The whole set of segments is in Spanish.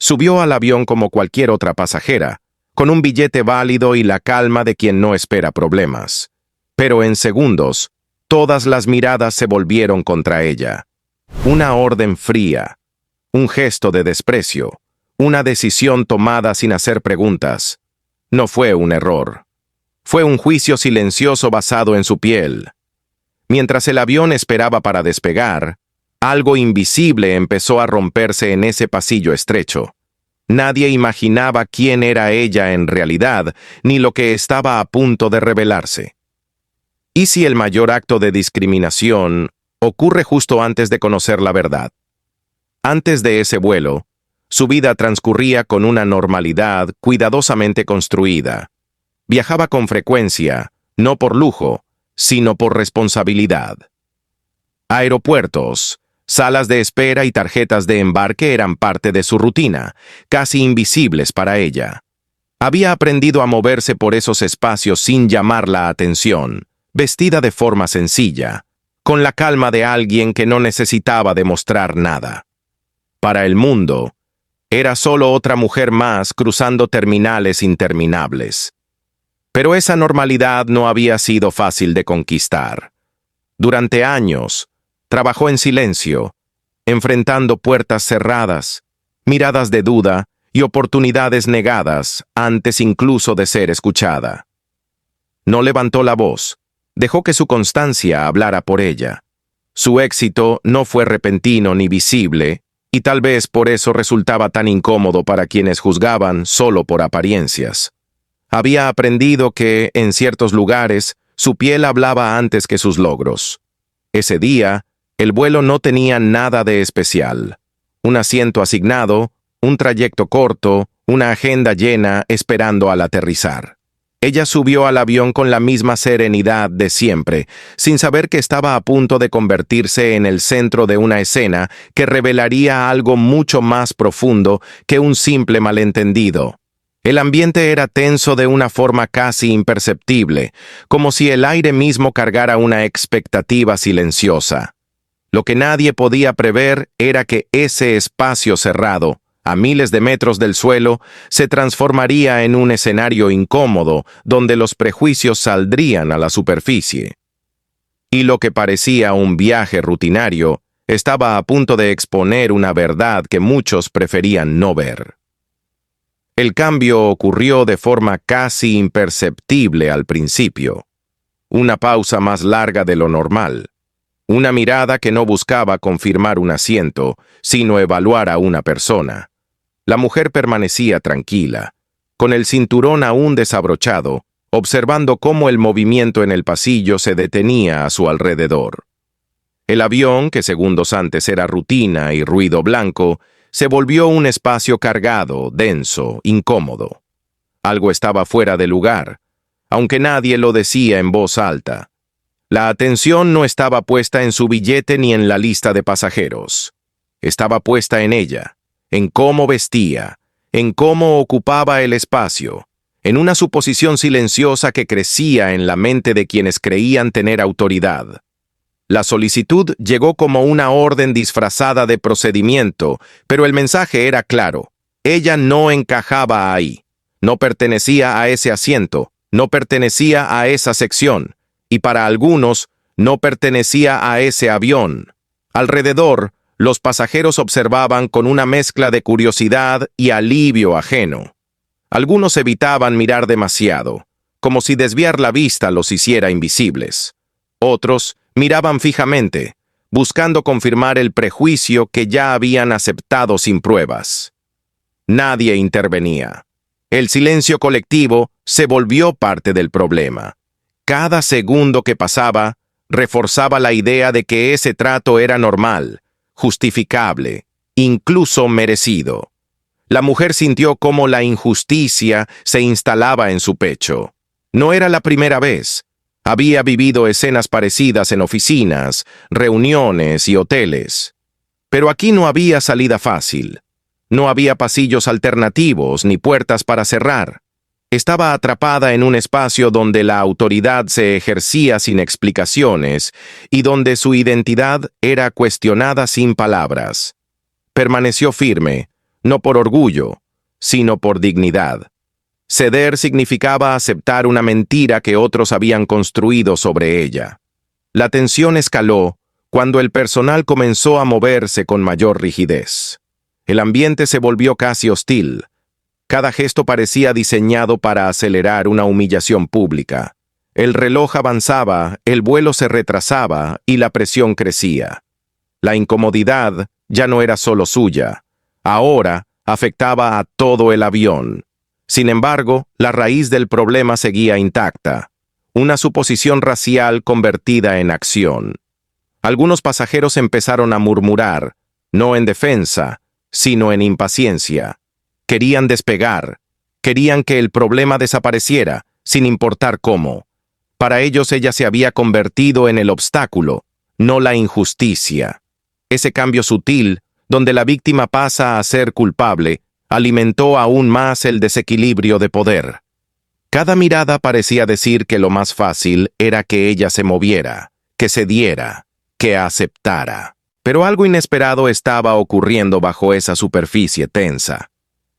Subió al avión como cualquier otra pasajera, con un billete válido y la calma de quien no espera problemas. Pero en segundos, todas las miradas se volvieron contra ella. Una orden fría, un gesto de desprecio, una decisión tomada sin hacer preguntas. No fue un error. Fue un juicio silencioso basado en su piel. Mientras el avión esperaba para despegar, algo invisible empezó a romperse en ese pasillo estrecho. Nadie imaginaba quién era ella en realidad, ni lo que estaba a punto de revelarse. ¿Y si el mayor acto de discriminación ocurre justo antes de conocer la verdad? Antes de ese vuelo, su vida transcurría con una normalidad cuidadosamente construida. Viajaba con frecuencia, no por lujo, sino por responsabilidad. Aeropuertos, salas de espera y tarjetas de embarque eran parte de su rutina, casi invisibles para ella. Había aprendido a moverse por esos espacios sin llamar la atención, vestida de forma sencilla, con la calma de alguien que no necesitaba demostrar nada. Para el mundo, era solo otra mujer más cruzando terminales interminables. Pero esa normalidad no había sido fácil de conquistar. Durante años, trabajó en silencio, enfrentando puertas cerradas, miradas de duda y oportunidades negadas antes incluso de ser escuchada. No levantó la voz, dejó que su constancia hablara por ella. Su éxito no fue repentino ni visible, y tal vez por eso resultaba tan incómodo para quienes juzgaban solo por apariencias. Había aprendido que, en ciertos lugares, su piel hablaba antes que sus logros. Ese día, el vuelo no tenía nada de especial. Un asiento asignado, un trayecto corto, una agenda llena esperando al aterrizar. Ella subió al avión con la misma serenidad de siempre, sin saber que estaba a punto de convertirse en el centro de una escena que revelaría algo mucho más profundo que un simple malentendido. El ambiente era tenso de una forma casi imperceptible, como si el aire mismo cargara una expectativa silenciosa. Lo que nadie podía prever era que ese espacio cerrado, a miles de metros del suelo, se transformaría en un escenario incómodo donde los prejuicios saldrían a la superficie. Y lo que parecía un viaje rutinario estaba a punto de exponer una verdad que muchos preferían no ver. El cambio ocurrió de forma casi imperceptible al principio. Una pausa más larga de lo normal. Una mirada que no buscaba confirmar un asiento, sino evaluar a una persona. La mujer permanecía tranquila, con el cinturón aún desabrochado, observando cómo el movimiento en el pasillo se detenía a su alrededor. El avión, que segundos antes era rutina y ruido blanco, se volvió un espacio cargado, denso, incómodo. Algo estaba fuera de lugar, aunque nadie lo decía en voz alta. La atención no estaba puesta en su billete ni en la lista de pasajeros. Estaba puesta en ella, en cómo vestía, en cómo ocupaba el espacio, en una suposición silenciosa que crecía en la mente de quienes creían tener autoridad. La solicitud llegó como una orden disfrazada de procedimiento, pero el mensaje era claro. Ella no encajaba ahí, no pertenecía a ese asiento, no pertenecía a esa sección, y para algunos no pertenecía a ese avión. Alrededor, los pasajeros observaban con una mezcla de curiosidad y alivio ajeno. Algunos evitaban mirar demasiado, como si desviar la vista los hiciera invisibles. Otros miraban fijamente, buscando confirmar el prejuicio que ya habían aceptado sin pruebas. Nadie intervenía. El silencio colectivo se volvió parte del problema. Cada segundo que pasaba reforzaba la idea de que ese trato era normal, justificable, incluso merecido. La mujer sintió cómo la injusticia se instalaba en su pecho. No era la primera vez. Había vivido escenas parecidas en oficinas, reuniones y hoteles. Pero aquí no había salida fácil. No había pasillos alternativos ni puertas para cerrar. Estaba atrapada en un espacio donde la autoridad se ejercía sin explicaciones y donde su identidad era cuestionada sin palabras. Permaneció firme, no por orgullo, sino por dignidad. Ceder significaba aceptar una mentira que otros habían construido sobre ella. La tensión escaló cuando el personal comenzó a moverse con mayor rigidez. El ambiente se volvió casi hostil. Cada gesto parecía diseñado para acelerar una humillación pública. El reloj avanzaba, el vuelo se retrasaba y la presión crecía. La incomodidad ya no era solo suya. Ahora afectaba a todo el avión. Sin embargo, la raíz del problema seguía intacta. Una suposición racial convertida en acción. Algunos pasajeros empezaron a murmurar, no en defensa, sino en impaciencia. Querían despegar. Querían que el problema desapareciera, sin importar cómo. Para ellos ella se había convertido en el obstáculo, no la injusticia. Ese cambio sutil, donde la víctima pasa a ser culpable, alimentó aún más el desequilibrio de poder. Cada mirada parecía decir que lo más fácil era que ella se moviera, que cediera, que aceptara. Pero algo inesperado estaba ocurriendo bajo esa superficie tensa.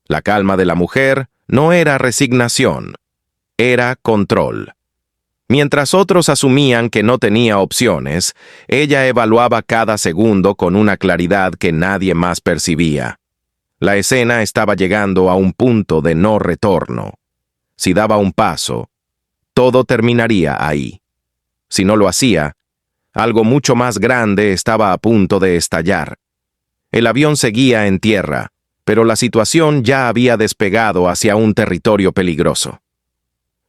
La calma de la mujer no era resignación, era control. Mientras otros asumían que no tenía opciones, ella evaluaba cada segundo con una claridad que nadie más percibía. La escena estaba llegando a un punto de no retorno. Si daba un paso, todo terminaría ahí. Si no lo hacía, algo mucho más grande estaba a punto de estallar. El avión seguía en tierra, pero la situación ya había despegado hacia un territorio peligroso.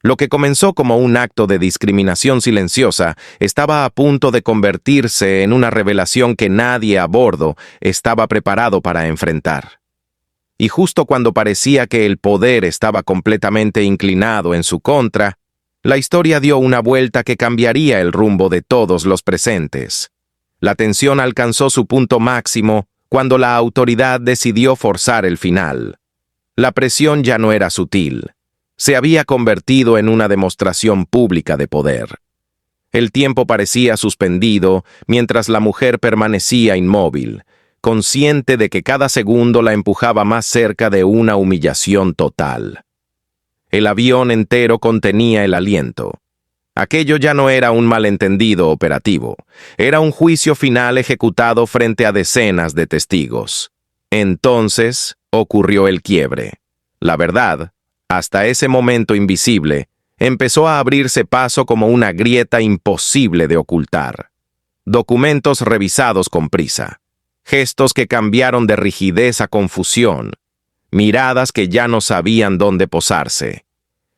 Lo que comenzó como un acto de discriminación silenciosa estaba a punto de convertirse en una revelación que nadie a bordo estaba preparado para enfrentar. Y justo cuando parecía que el poder estaba completamente inclinado en su contra, la historia dio una vuelta que cambiaría el rumbo de todos los presentes. La tensión alcanzó su punto máximo cuando la autoridad decidió forzar el final. La presión ya no era sutil. Se había convertido en una demostración pública de poder. El tiempo parecía suspendido mientras la mujer permanecía inmóvil, consciente de que cada segundo la empujaba más cerca de una humillación total. El avión entero contenía el aliento. Aquello ya no era un malentendido operativo, era un juicio final ejecutado frente a decenas de testigos. Entonces ocurrió el quiebre. La verdad, hasta ese momento invisible, empezó a abrirse paso como una grieta imposible de ocultar. Documentos revisados con prisa. Gestos que cambiaron de rigidez a confusión. Miradas que ya no sabían dónde posarse.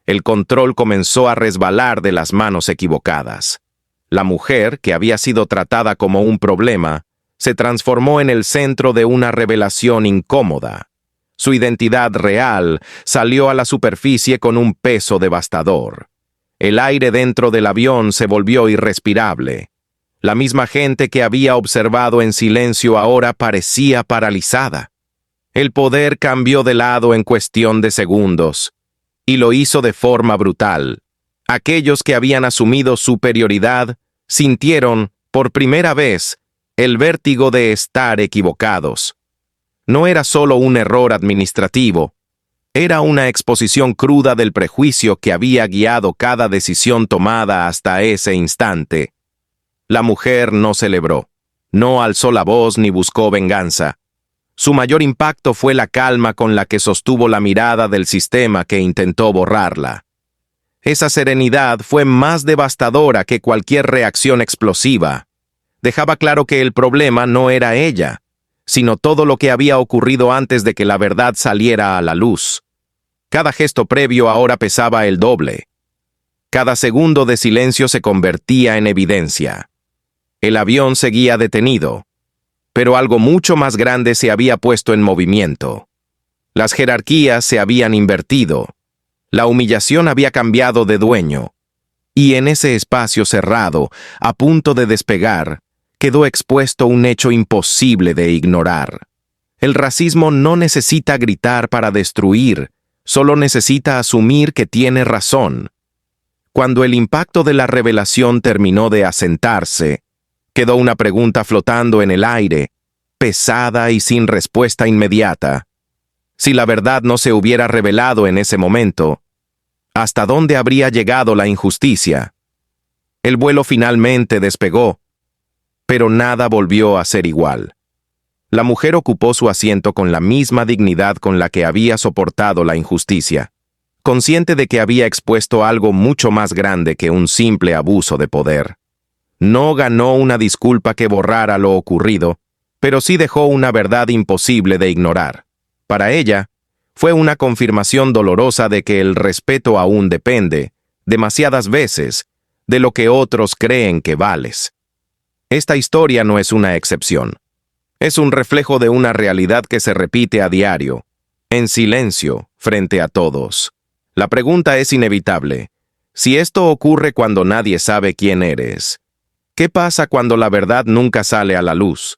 El control comenzó a resbalar de las manos equivocadas. La mujer, que había sido tratada como un problema, se transformó en el centro de una revelación incómoda. Su identidad real salió a la superficie con un peso devastador. El aire dentro del avión se volvió irrespirable. La misma gente que había observado en silencio ahora parecía paralizada. El poder cambió de lado en cuestión de segundos, y lo hizo de forma brutal. Aquellos que habían asumido superioridad sintieron, por primera vez, el vértigo de estar equivocados. No era solo un error administrativo, era una exposición cruda del prejuicio que había guiado cada decisión tomada hasta ese instante. La mujer no celebró, no alzó la voz ni buscó venganza. Su mayor impacto fue la calma con la que sostuvo la mirada del sistema que intentó borrarla. Esa serenidad fue más devastadora que cualquier reacción explosiva. Dejaba claro que el problema no era ella, sino todo lo que había ocurrido antes de que la verdad saliera a la luz. Cada gesto previo ahora pesaba el doble. Cada segundo de silencio se convertía en evidencia. El avión seguía detenido, pero algo mucho más grande se había puesto en movimiento. Las jerarquías se habían invertido. La humillación había cambiado de dueño. Y en ese espacio cerrado, a punto de despegar, quedó expuesto un hecho imposible de ignorar. El racismo no necesita gritar para destruir, solo necesita asumir que tiene razón. Cuando el impacto de la revelación terminó de asentarse, quedó una pregunta flotando en el aire, pesada y sin respuesta inmediata. Si la verdad no se hubiera revelado en ese momento, ¿hasta dónde habría llegado la injusticia? El vuelo finalmente despegó, pero nada volvió a ser igual. La mujer ocupó su asiento con la misma dignidad con la que había soportado la injusticia, consciente de que había expuesto algo mucho más grande que un simple abuso de poder. No ganó una disculpa que borrara lo ocurrido, pero sí dejó una verdad imposible de ignorar. Para ella, fue una confirmación dolorosa de que el respeto aún depende, demasiadas veces, de lo que otros creen que vales. Esta historia no es una excepción. Es un reflejo de una realidad que se repite a diario, en silencio, frente a todos. La pregunta es inevitable. Si esto ocurre cuando nadie sabe quién eres, ¿qué pasa cuando la verdad nunca sale a la luz?